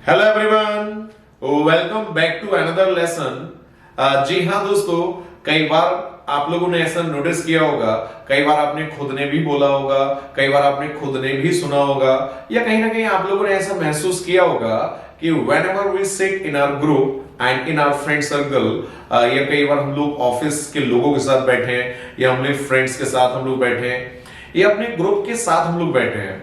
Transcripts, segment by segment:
Hello everyone, welcome back to another lesson. जी हाँ दोस्तों, कई बार आप लोगों ने ऐसा नोटिस किया होगा, कई बार आपने खुद ने भी बोला होगा, कई बार आपने खुद ने भी सुना होगा, या कहीं ना कहीं आप लोगों ने ऐसा महसूस किया होगा कि whenever we sit in our group and in our friend circle, या कई बार हम लोग ऑफिस के लोगों के साथ बैठे हैं, या अपने फ्रेंड्स के साथ हम लोग बैठे हैं, या अपने ग्रुप के साथ हम लोग बैठे हैं,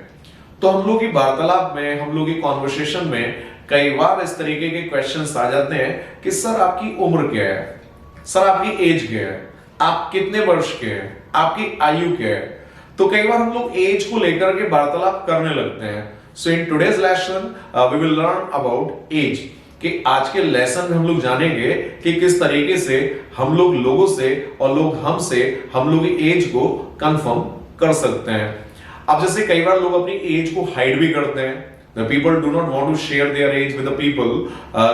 तो हम लोग की वार्तालाप में, हम लोग की कॉन्वर्सेशन में कई बार इस तरीके के क्वेश्चंस आ जाते हैं कि सर आपकी उम्र क्या है, सर आपकी एज क्या है, आप कितने वर्ष के हैं, आपकी आयु क्या है। तो कई बार हम लोग एज को लेकर के वार्तालाप करने लगते हैं। So in today's lesson we will learn about age, कि आज के लेसन में हम लोग जानेंगे कि किस तरीके से हम लोग लोगों से और लोग हमसे हम लोग की एज को कंफर्म कर सकते हैं। अब जैसे कई बार लोग अपनी एज को हाइड भी करते हैं, the people do not want to share their age with the people।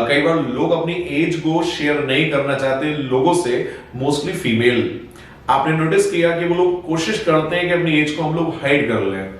कई बार लोग अपनी एज को शेयर नहीं करना चाहते लोगों से, मोस्टली फीमेल। आपने नोटिस किया कि वो लोग कोशिश करते हैं कि अपनी एज को हम लोग हाइड कर लें।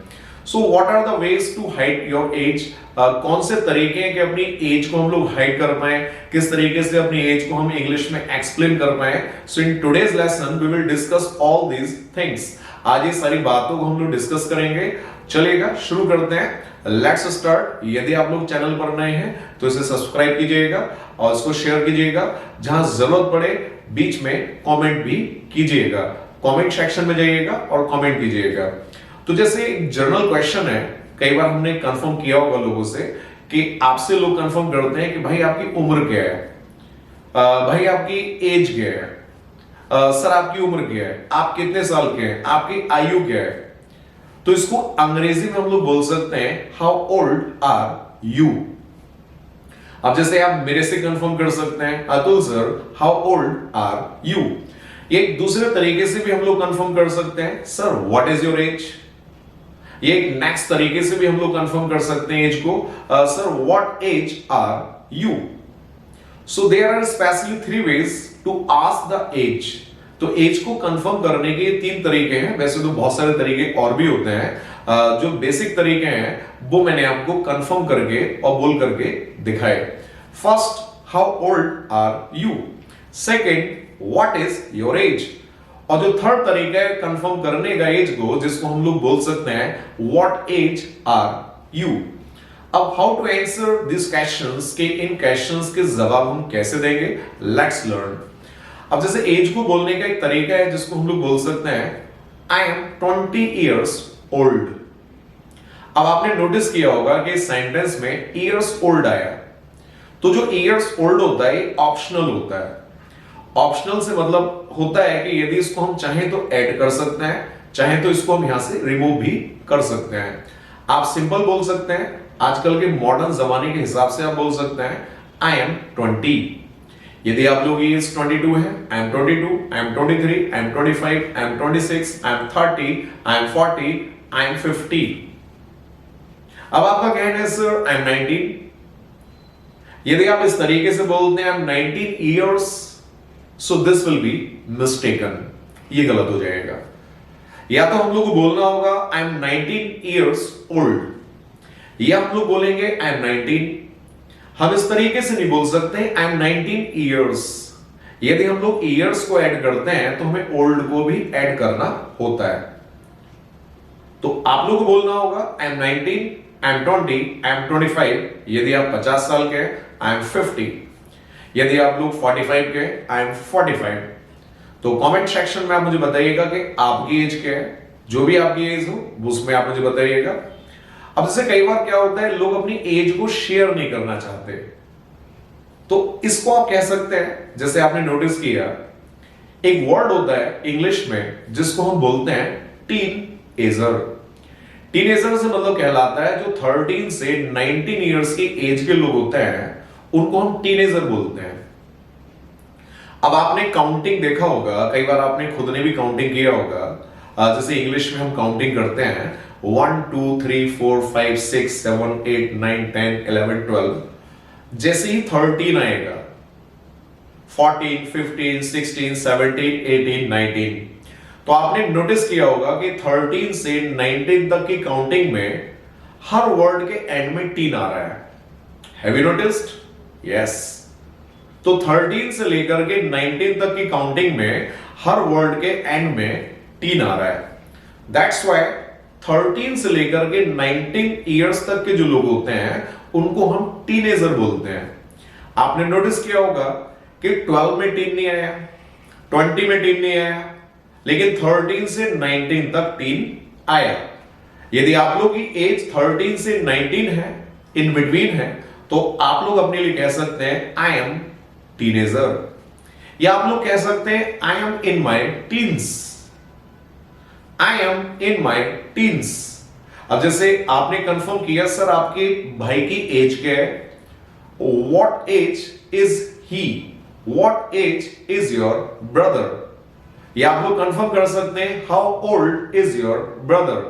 So what are the ways to hide your age? कौन से तरीके हैं कि अपनी एज को हम लोग हाइड कर पाए, किस तरीके से अपनी एज को हम इंग्लिश में एक्सप्लेन कर पाए। So in today's lesson we will discuss all these things. आज ये सारी बातों को हम लोग डिस्कस करेंगे। चलिएगा शुरू करते हैं, लेट्स स्टार्ट। यदि आप लोग चैनल पर नए हैं तो इसे सब्सक्राइब कीजिएगा और इसको शेयर कीजिएगा। जहां जरूरत पड़े बीच में कमेंट भी कीजिएगा, कमेंट सेक्शन में जाइएगा और कमेंट कीजिएगा। तो जैसे एक जनरल क्वेश्चन है, कई बार हमने कंफर्म किया होगा लोगों से कि आपसे लोग कंफर्म करते हैं कि भाई आपकी उम्र क्या है, भाई आपकी एज क्या है, सर आपकी उम्र क्या है, आप कितने साल के हैं, आपकी आयु क्या है। तो इसको अंग्रेजी में हम लोग बोल सकते हैं हाउ ओल्ड आर यू। अब जैसे आप मेरे से कंफर्म कर सकते हैं Atul sir how old are you. एक दूसरे तरीके से भी हम लोग कंफर्म कर सकते हैं sir what is your as. ये एक नेक्स्ट तरीके से भी हम लोग कंफर्म कर सकते हैं एज को, sir what age are you. So there are specially 3 ways to ask the age. तो एज को कंफर्म करने के 3 तरीके हैं, वैसे तो बहुत सारे तरीके और भी होते हैं। जो बेसिक तरीके हैं वो मैंने आपको कंफर्म करके और बोल करके दिखाए। First, how old are you. Second, what is your age. और जो थर्ड तरीका है कंफर्म करने का एज को, जिसको हम लोग बोल सकते हैं व्हाट एज आर यू। अब how to answer this questions, के इन क्वेश्चंस के जवाब हम कैसे देंगे, लेट्स लर्न। अब जैसे एज को बोलने का एक तरीका है जिसको हम लोग बोल सकते हैं आई एम 20 years old। अब आपने नोटिस किया होगा कि सेंटेंस में ईयर्स ओल्ड आया, तो जो ईयर्स ओल्ड होता है ऑप्शनल होता है। ऑप्शनल से मतलब होता है कि यदि इसको हम चाहें तो ऐड कर सकते हैं, चाहें तो इसको हम यहां से रिमूव भी कर सकते हैं। आप सिंपल बोल सकते हैं, आजकल के मॉडर्न जमाने के हिसाब से आप बोल सकते हैं आई एम 20। यदि आप लोग एज 22 है, I am 22, I am 23, I am 25, I am 26, I am 30, I am 40, I am 50। अब आपका कहना है सर आई एम 19। यदि आप इस तरीके से बोलते हैं I M 19 years, so this will be mistaken, ये गलत हो जाएगा। या तो हम लोग को बोलना होगा आई एम 19 years old, या हम लोग बोलेंगे आई एम 19। हम इस तरीके से नहीं बोल सकते आई एम 19 years। यदि हम लोग ईयर्स को ऐड करते हैं तो हमें ओल्ड को भी ऐड करना होता है। तो आप लोग को बोलना होगा I am 19, I am 20, I M 25। यदि आप 50 साल के हैं आई एम 50। यदि आप लोग 45 के हैं आई एम 45। तो कमेंट सेक्शन में आप मुझे बताइएगा कि आपकी एज क्या है, जो भी आपकी एज हो उसमें आप मुझे बताइएगा। अब जैसे कई बार क्या होता है, लोग अपनी एज को शेयर नहीं करना चाहते, तो इसको आप कह सकते हैं, जैसे आपने नोटिस किया एक वर्ड होता है इंग्लिश में जिसको हम बोलते हैं टीनएजर। टीनएजर से मतलब कहलाता है जो 13 से 19 इयर्स की एज के लोग होते हैं, उनको हम टीनएजर बोलते हैं। अब आपने काउंटिंग देखा होगा, कई बार आपने खुद ने भी काउंटिंग किया होगा। जैसे इंग्लिश में हम काउंटिंग करते हैं 1 2 3 4 5 6 7 8 9 10 11 12। जैसे ही 13 आएगा 14 15 16 17 18 19, तो आपने नोटिस किया होगा कि 13 से 19 तक की काउंटिंग में हर वर्ड के एंड में टीन आ रहा हैव यू नोटिस्ड? यस। तो 13 से लेकर के 19 तक की काउंटिंग में हर वर्ड के एंड में टीन आ रहा है। दैट्स व्हाई 13 से लेकर के 19 इयर्स तक के जो लोग होते हैं उनको हम टीनेजर बोलते हैं। आपने नोटिस किया होगा कि 12 में टीन नहीं आया, 20 में टीन नहीं आया, लेकिन 13 से 19 तक टीन आया। यदि आप लोग की एज 13 से 19 है, इन बिटवीन है, तो आप लोग अपने लिए कह सकते हैं आई एम टीनेजर, या आप लोग कह सकते हैं I am in my teens, I am in my teens. अब जैसे आपने कंफर्म किया सर आपके भाई की एज क्या है, what age is he, what age is your brother, या आप लोग कंफर्म कर सकते हैं how old is your brother,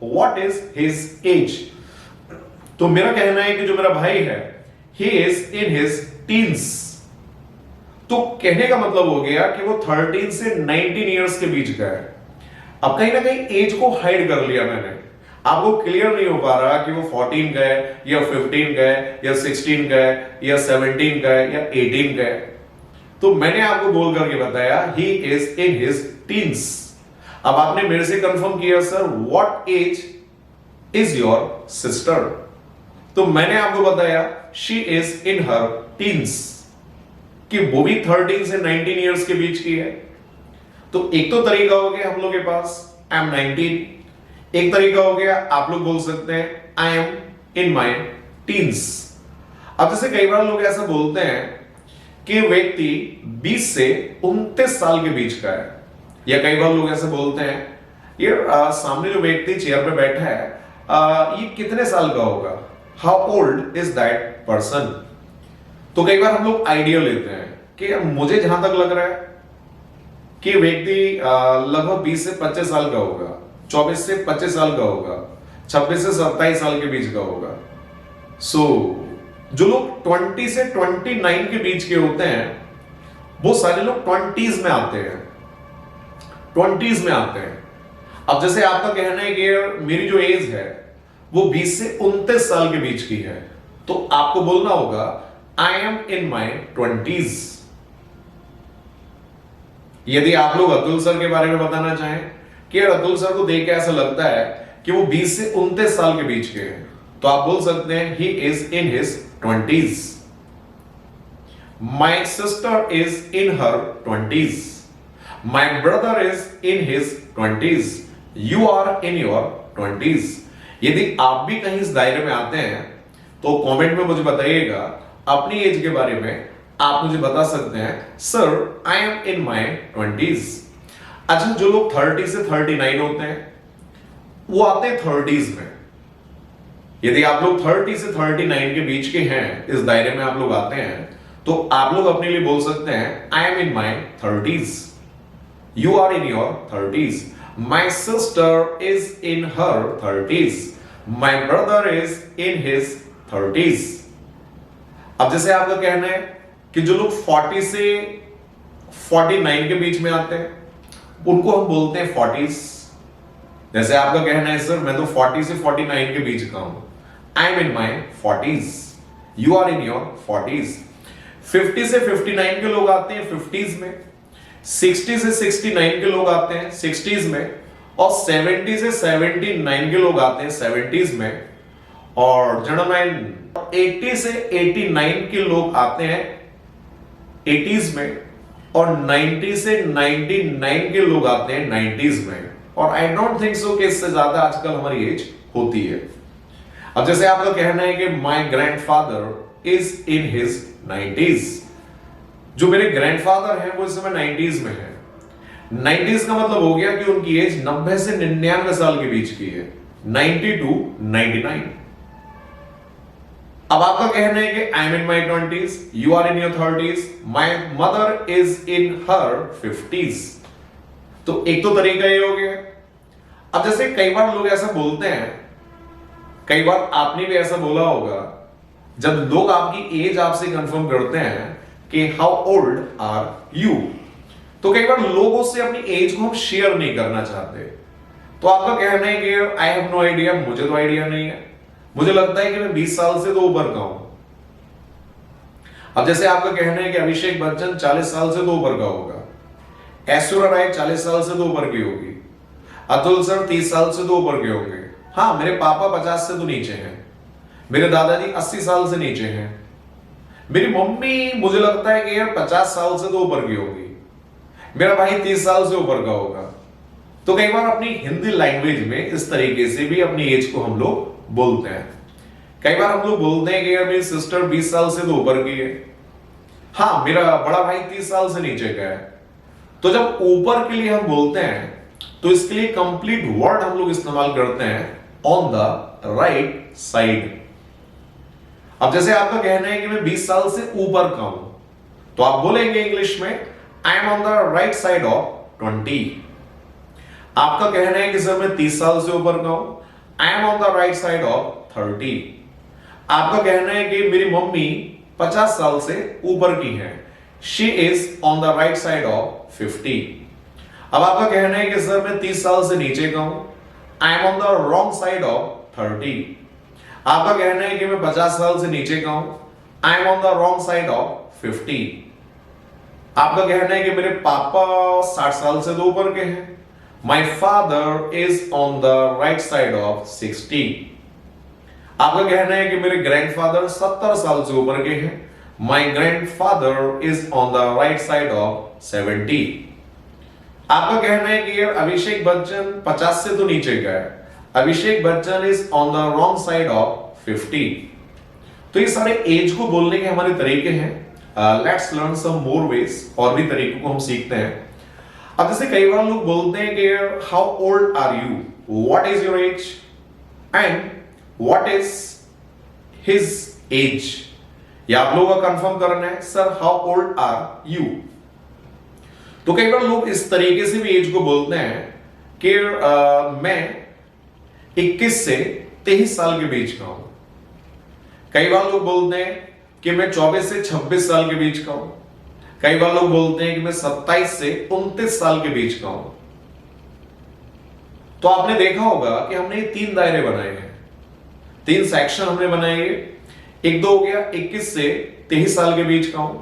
what is his age. तो मेरा कहना है कि जो मेरा भाई है he is in his teens. तो कहने का मतलब हो गया कि वो 13 से 19 इयर्स के बीच का है। अब कहीं ना कहीं एज को हाइड कर लिया मैंने, आपको क्लियर नहीं हो पा रहा कि वो 14 का है या 15 का है या 16 का है या 17 का है या 18 का है। तो मैंने आपको बोल करके बताया he is in his teens. अब आपने मेरे से कंफर्म किया sir what age is your sister, तो मैंने आपको बताया she is in her teens, कि वो भी 13 से 19 इयर्स के बीच की है। तो एक तो तरीका हो गया हम लोग के पास आई एम 19, एक तरीका हो गया आप लोग बोल सकते हैं I am in my teens. अब जैसे कई बार लोग ऐसा बोलते हैं कि व्यक्ति 20 से 29 साल के बीच का है, या कई बार लोग ऐसे बोलते हैं ये सामने जो व्यक्ति चेयर पे बैठा है ये कितने साल का होगा, how old is that person. तो कई बार हम लोग आइडिया लेते हैं कि मुझे जहां तक लग रहा है कि व्यक्ति लगभग 20 से 25 साल का होगा, 24 से 25 साल का होगा, 26 से 27 साल के बीच का होगा। सो जो लोग 20 से 29 के बीच के होते हैं वो सारे लोग 20s में आते हैं, 20s में आते हैं। अब जैसे आपका कहना है कि मेरी जो एज है वो 20 से 29 साल के बीच की है, तो आपको बोलना होगा आई एम इन माई 20s। यदि आप लोग अतुल सर के बारे में बताना चाहें कि अतुल सर को देख के ऐसा लगता है कि वो 20 से 29 साल के बीच के हैं, तो आप बोल सकते हैं he is in his 20s। My sister is in her 20s, my brother is in his 20s, you are in your 20s। यदि आप भी कहीं इस दायरे में आते हैं तो कमेंट में मुझे बताइएगा अपनी एज के बारे में। आप मुझे बता सकते हैं sir I am in my 20s। अच्छा, जो लोग 30 से 39 होते हैं वो आते हैं 30s में। यदि आप लोग 30 से 39 के बीच के हैं, इस दायरे में आप लोग आते हैं, तो आप लोग अपने लिए बोल सकते हैं I am in my 30s, you are in your 30s, my sister is in her 30s, my brother is in his 30s। अब जैसे आपका कहना है कि जो लोग 40 से 49 के बीच में आते हैं उनको हम बोलते हैं 40s। जैसे आपका कहना है सर मैं तो 40 से 49 के बीच का हूं, I am in my 40s, you are in your 40s। 50 से 59 के लोग आते हैं 50s में, 60 से 69 के लोग आते हैं 60s में, और 70 से 79 के लोग आते हैं 70s में, और जनरल 80 से 89 के लोग आते हैं 80s में, और 90 से 99 के लोग आते हैं 90s में। और आई डोंट थिंक सो कि इससे ज्यादा आजकल हमारी एज होती है। अब जैसे आपका कहना है कि my grandfather is in his 90s, जो मेरे ग्रैंडफादर हैं वो इस समय 90s में है। 90s का मतलब हो गया कि उनकी एज 90 से 99 साल के बीच की है, 90 to 99। अब आपका कहना है कि I am in my 20s, you are in your 30s, my mother is in her 50s। तो एक तो तरीका ये हो गया। अब जैसे कई बार लोग ऐसा बोलते हैं, कई बार आपने भी ऐसा बोला होगा, जब लोग आपकी एज आपसे कंफर्म करते हैं कि हाउ ओल्ड आर यू, तो कई बार लोगों से अपनी एज को हम शेयर नहीं करना चाहते। तो आपका कहना है कि आई हैव नो आइडिया, मुझे तो आइडिया नहीं है, मुझे लगता है कि मैं 20 साल से तो ऊपर का हूं। अब जैसे आपका कहना है कि अभिषेक बच्चन 40 साल से तो ऊपर का होगा, ऐश्वर्या राय 40 साल से तो ऊपर की होगी, अतुल सर 30 साल से तो ऊपर के होंगे, हाँ मेरे पापा 50 से तो नीचे हैं, मेरे दादाजी 80 साल से नीचे हैं, मेरी मम्मी मुझे लगता है कि यार 50 साल से तो ऊपर की होगी, मेरा भाई 30 साल से ऊपर का होगा। तो कई बार अपनी हिंदी लैंग्वेज में इस तरीके से भी अपनी एज को हम लोग बोलते हैं। कई बार हम लोग बोलते हैं कि यार मेरी सिस्टर 20 साल से तो ऊपर की है, हाँ मेरा बड़ा भाई 30 साल से नीचे का है। तो जब ऊपर के लिए हम बोलते हैं तो इसके लिए कंप्लीट वर्ड हम लोग इस्तेमाल करते हैं ऑन द राइट साइड। अब जैसे आपका कहना है कि मैं 20 साल से ऊपर का हूं, तो आप बोलेंगे इंग्लिश में I am on the right side of 20। आपका कहना है कि सर मैं 30 साल से ऊपर का हूं, I M on the right side of 30। आपका कहना है कि मेरी मम्मी 50 साल से ऊपर की है, she is on the right side of 50। अब आपका कहना है कि सर मैं 30 साल से नीचे का हूं, I M on the wrong side of 30। आपका कहना है कि मैं 50 साल से नीचे का हूं, I M on the wrong side of 50। आपका कहना है कि मेरे पापा 60 साल से तो ऊपर के हैं, माई father is on the right side of 60। आपका कहना है कि मेरे ग्रैंडफादर 70 साल से ऊपर के हैं, माई grandfather is on the right side of 70। आपका कहना है कि यार अभिषेक बच्चन 50 से तो नीचे का है, Abhishek Bachchan is on the wrong side of 50। तो ये सारे एज को बोलने के हमारे तरीके हैं। Let's learn some more ways, और भी तरीकों को हम सीखते हैं। अब जैसे कई बार लोग बोलते हैं कि how old are you, what is your age and what is his age. या आप लोगों का कंफर्म करना है sir how old are you. तो कई बार लोग इस तरीके से भी एज को बोलते हैं कि मैं 21 से 23 साल के बीच का हूं। कई बार लोग बोलते हैं कि मैं 24 से 26 साल के बीच का हूं। कई बार लोग बोलते हैं कि मैं 27 से 29 साल के बीच का हूं। तो आपने देखा होगा कि हमने ये 3 दायरे बनाए हैं, 3 सेक्शन हमने बनाए हैं। एक तो हो गया 21 से 23 साल के बीच का हूं,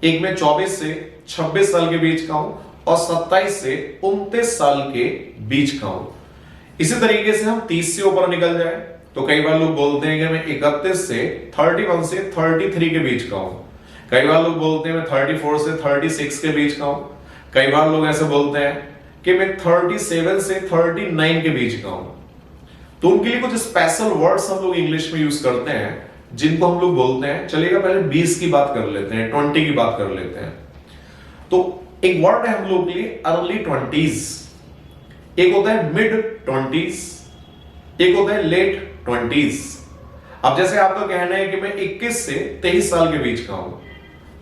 एक में 24 से 26 साल के बीच का हूं, और 27 से 29 साल के बीच का हूं। इसी तरीके से हम 30 से ऊपर निकल जाए तो कई बार लोग बोलते हैं कि मैं 31 से 31 से 33 के बीच का हूं। कई बार लोग बोलते हैं मैं 34 से 36 के बीच का हूं। कई बार लोग ऐसे बोलते हैं कि मैं 37 से 39 के बीच का हूं। तो उनके लिए कुछ स्पेशल वर्ड्स हम लोग इंग्लिश में यूज करते हैं जिनको हम लोग बोलते हैं। चलिएगा पहले 20 की बात कर लेते हैं, 20 की बात कर लेते हैं। तो एक वर्ड है हम लोग के लिए अर्ली 20s, एक होता है मिड 20s, एक होता है लेट 20s। अब जैसे आपका कहना है कि मैं 21 से 23 साल के बीच का हूं,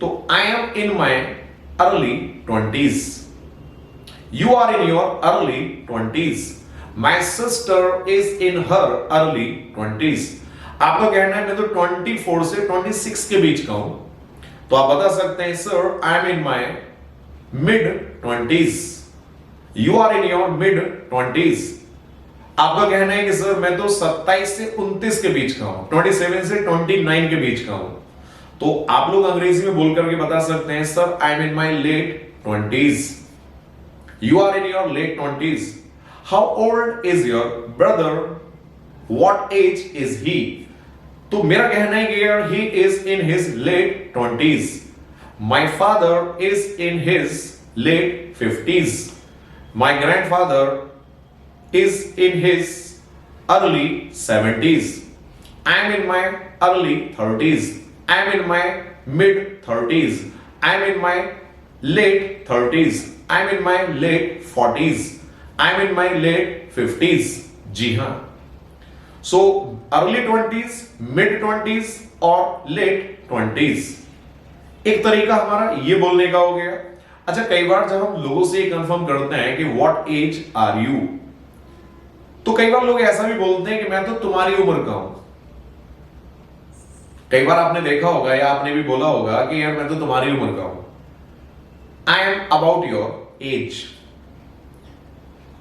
तो I am in my early 20s। You are in your early 20s। My sister is in her early 20s। आपका कहना है मैं तो 24 से 26 के बीच का हूं, तो आप बता सकते हैं sir I am in my mid 20s। You are in your mid 20s। आपका कहना है कि सर मैं तो 27 से 29 के बीच का हूं, 27 से 29 के बीच का हूं, तो आप लोग अंग्रेजी में बोल करके बता सकते हैं sir I am in my late 20s। You are in your late 20s। How old is your brother, what age is he. तो मेरा कहना है कि यार he is in his late 20s। My father is in his late 50s। My grandfather is in his early 70s. I am in my early 30s. I am in my mid 30s. I am in my late 30s. I am in my late 40s. I am in my late 50s. जी हाँ। So early 20s, mid 20s और late 20s। एक तरीका हमारा ये बोलने का हो गया। अच्छा, कई बार जब हम लोगों से ये कंफर्म करते हैं कि व्हाट एज आर यू, तो कई बार लोग ऐसा भी बोलते हैं कि मैं तो तुम्हारी उम्र का हूं। कई बार आपने देखा होगा या आपने भी बोला होगा कि यार मैं तो तुम्हारी उम्र का हूं, I am about your age.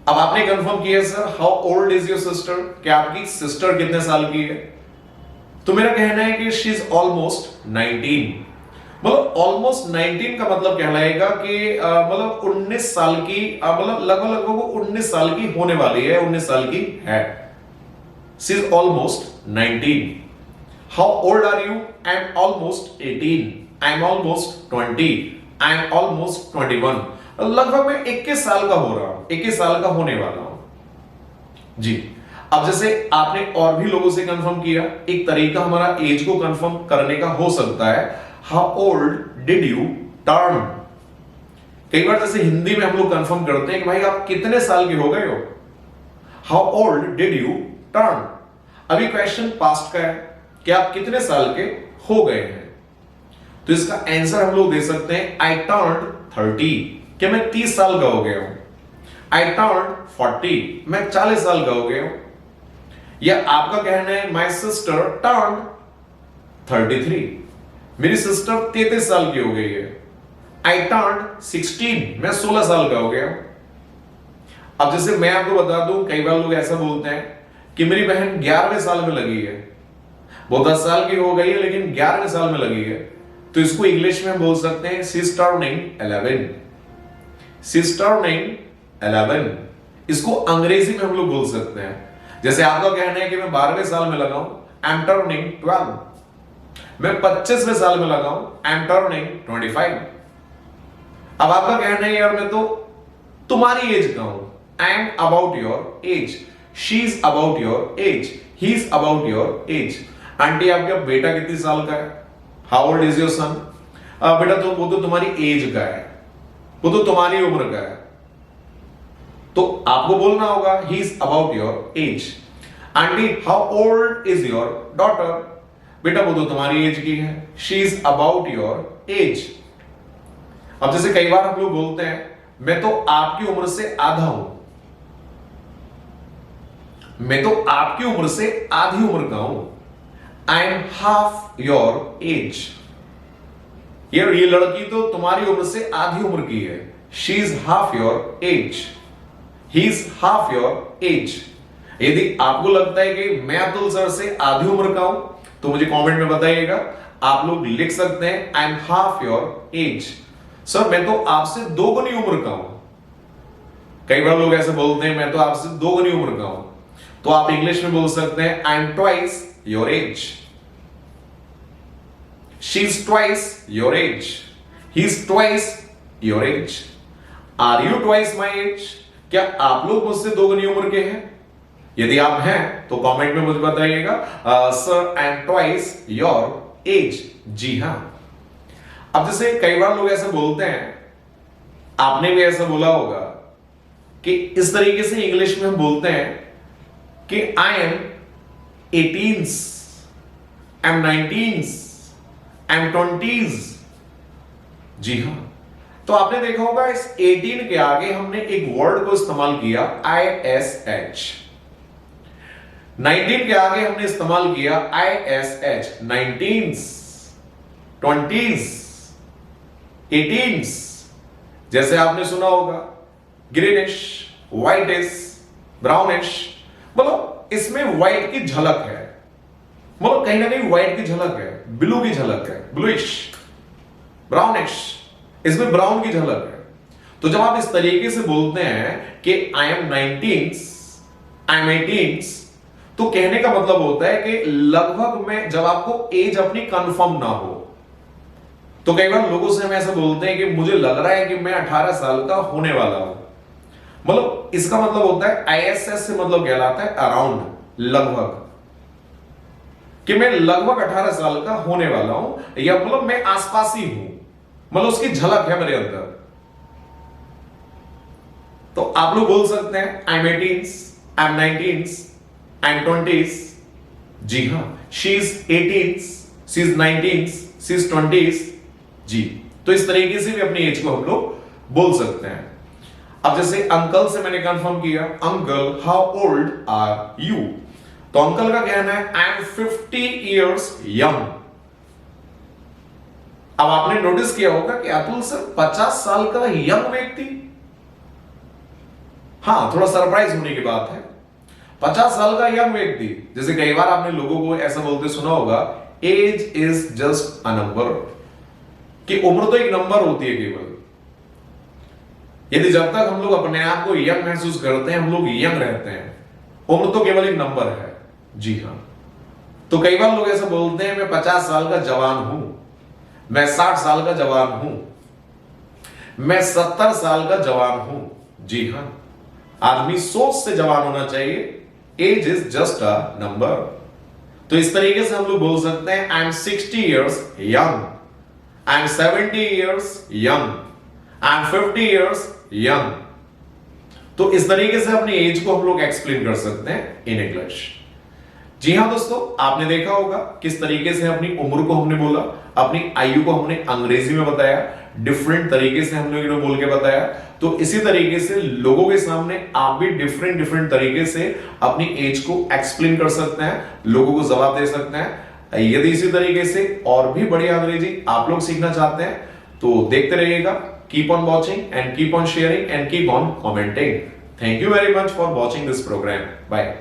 अब आपने कंफर्म किया sir how old is your sister, क्या आपकी सिस्टर कितने साल की है, तो मेरा कहना है कि शी इज ऑलमोस्ट 19। मतलब ऑलमोस्ट 19 का मतलब कहलाएगा कि मतलब 19 साल की, मतलब लगभग लगभग वो 19 साल की होने वाली है, 19 साल की है। She is almost 19। How old are you? I am almost 18। I am almost 20। I am almost 21। लगभग मैं 21 साल का हो रहा हूं, 21 साल का होने वाला हूं जी। अब जैसे आपने और भी लोगों से कंफर्म किया, एक तरीका हमारा एज को कंफर्म करने का हो सकता है, how old did U turn. कई बार जैसे हिंदी में हम लोग कंफर्म करते हैं कि भाई आप कितने साल के हो गए हो, how old did U turn. अभी क्वेश्चन पास्ट का है कि आप कितने साल के हो गए हैं, तो इसका आंसर हम लोग दे सकते हैं आई टर्न्ड 30, कि मैं 30 साल का हो गया हूं। आई टर्न्ड 40, मैं 40 साल का हो गया हूं। या आपका कहना है माई सिस्टर टर्न्ड 33, मेरी सिस्टर 33 साल की हो गई है। आई टर्न्ड 16, मैं 16 साल का हो गया हूं। अब जैसे मैं आपको बता दूं, कई बार लोग ऐसा बोलते हैं कि मेरी बहन 11वें साल में लगी है, वो 10 साल की हो गई है लेकिन 11वें साल में लगी है, तो इसको इंग्लिश में बोल सकते हैं she is turning 11। She is turning 11। इसको अंग्रेजी में हम लोग बोल सकते हैं, जैसे आपका कहना है कि मैं 12वें साल में लगा हूं, आई एम टर्निंग 12। मैं 25वें साल में लगा हूं, आई एम टर्निंग 25। अब आपका कहना है यार मैं तो तुम्हारी एज का हूं, I am about your age. She is about your age, he is about your age. Aunty आपका बेटा कितनी साल का है, how old is your son. बेटा तो वो तो तुम्हारी एज का है, वो तो तुम्हारी उम्र का है, तो आपको बोलना होगा he is about your age. Aunty how old is your daughter, बेटा वो तो तुम्हारी एज की है, she is about your age. अब जैसे कई बार हम लोग बोलते हैं मैं तो आपकी उम्र से आधा हूं, मैं तो आपकी उम्र से आधी उम्र का हूं, I M half your age. ये लड़की तो तुम्हारी उम्र से आधी उम्र की है, she is half your age, he is half your age. यदि आपको लगता है कि मैं अब्दुल सर से आधी उम्र का हूं तो मुझे कमेंट में बताइएगा। आप लोग लिख सकते हैं I M half your age. Sir मैं तो आपसे 2 गुनी उम्र का हूं। कई बार लोग ऐसे बोलते हैं मैं तो आपसे 2 गुनी उम्र का हूं, तो आप इंग्लिश में बोल सकते हैं I am twice your age. She is twice your age, he is twice your age. Are you twice my age. क्या आप लोग मुझसे 2 गुनी उम्र के हैं? यदि आप हैं तो कमेंट में मुझे बताइएगा sir I am twice your age. जी हां। अब जैसे कई बार लोग ऐसे बोलते हैं, आपने भी ऐसा बोला होगा कि इस तरीके से इंग्लिश में हम बोलते हैं कि I M 18s, I am 19s, I am 20s। जी हां। तो आपने देखा होगा इस 18 के आगे हमने एक वर्ड को इस्तेमाल किया ISH। 19 के आगे हमने इस्तेमाल किया ISH। 19s, 20s, 18s। जैसे आपने सुना होगा ग्रीनिश, व्हाइटिश, ब्राउनिश, मतलब इसमें व्हाइट की झलक है, मतलब कहीं ना कहीं व्हाइट की झलक है, ब्लू की झलक है, ब्लूइश, ब्राउनिश, इसमें ब्राउन की झलक है। तो जब आप इस तरीके से बोलते हैं कि I M 19s, I am 18s, तो कहने का मतलब होता है कि लगभग में जब आपको एज अपनी कंफर्म ना हो, तो कई बार लोगों से हम ऐसा बोलते हैं कि मुझे लग रहा है कि मैं 18 साल का होने वाला हूं, मतलब इसका मतलब होता है ISS से मतलब कहलाता है अराउंड, लगभग, कि मैं लगभग 18 साल का होने वाला हूं, या मतलब मैं आसपास ही हूं, मतलब उसकी झलक है मेरे अंदर। तो आप लोग बोल सकते हैं I M 18s, I am 19s, I am 20s। जी हां, she is 18s, she is 19s, she is 20s। जी, तो इस तरीके से भी अपनी एज को हम लोग बोल सकते हैं। अब जैसे अंकल से मैंने कंफर्म किया, uncle how old are you, तो अंकल का कहना है आई एम 50 इयर्स यंग। अब आपने नोटिस किया होगा कि अतुल सर 50 साल का यंग व्यक्ति, हां थोड़ा सरप्राइज होने की बात है, 50 साल का यंग व्यक्ति। जैसे कई बार आपने लोगों को ऐसा बोलते सुना होगा age is just a number, कि उम्र तो एक नंबर होती है केवल। यदि जब तक हम लोग अपने आप को यंग महसूस करते हैं, हम लोग यंग रहते हैं, उम्र तो केवल एक नंबर है। जी हां। तो कई बार लोग ऐसा बोलते हैं मैं 50 साल का जवान हूं, मैं 60 साल का जवान हूं, मैं 70 साल का जवान हूं। जी हां, आदमी सोच से जवान होना चाहिए। Age is just a number. तो इस तरीके से हम लोग बोल सकते हैं I am 60 years young, I am 70 years young, I am 50 years young. तो इस तरीके से अपनी एज को हम लोग एक्सप्लेन कर सकते हैं इन इंग्लिश। जी हां दोस्तों, आपने देखा होगा किस तरीके से अपनी उम्र को हमने बोला, अपनी आयु को हमने अंग्रेजी में बताया, डिफरेंट तरीके से हम लोग बोल के बताया। तो इसी तरीके से लोगों के सामने आप भी डिफरेंट डिफरेंट तरीके से अपनी एज को एक्सप्लेन कर सकते हैं, लोगों को जवाब दे सकते हैं। यदि इसी तरीके से और भी बढ़िया अंग्रेजी आप लोग सीखना चाहते हैं तो देखते रहिएगा। Keep on watching and keep on sharing and keep on commenting. Thank you very much for watching this programme. Bye.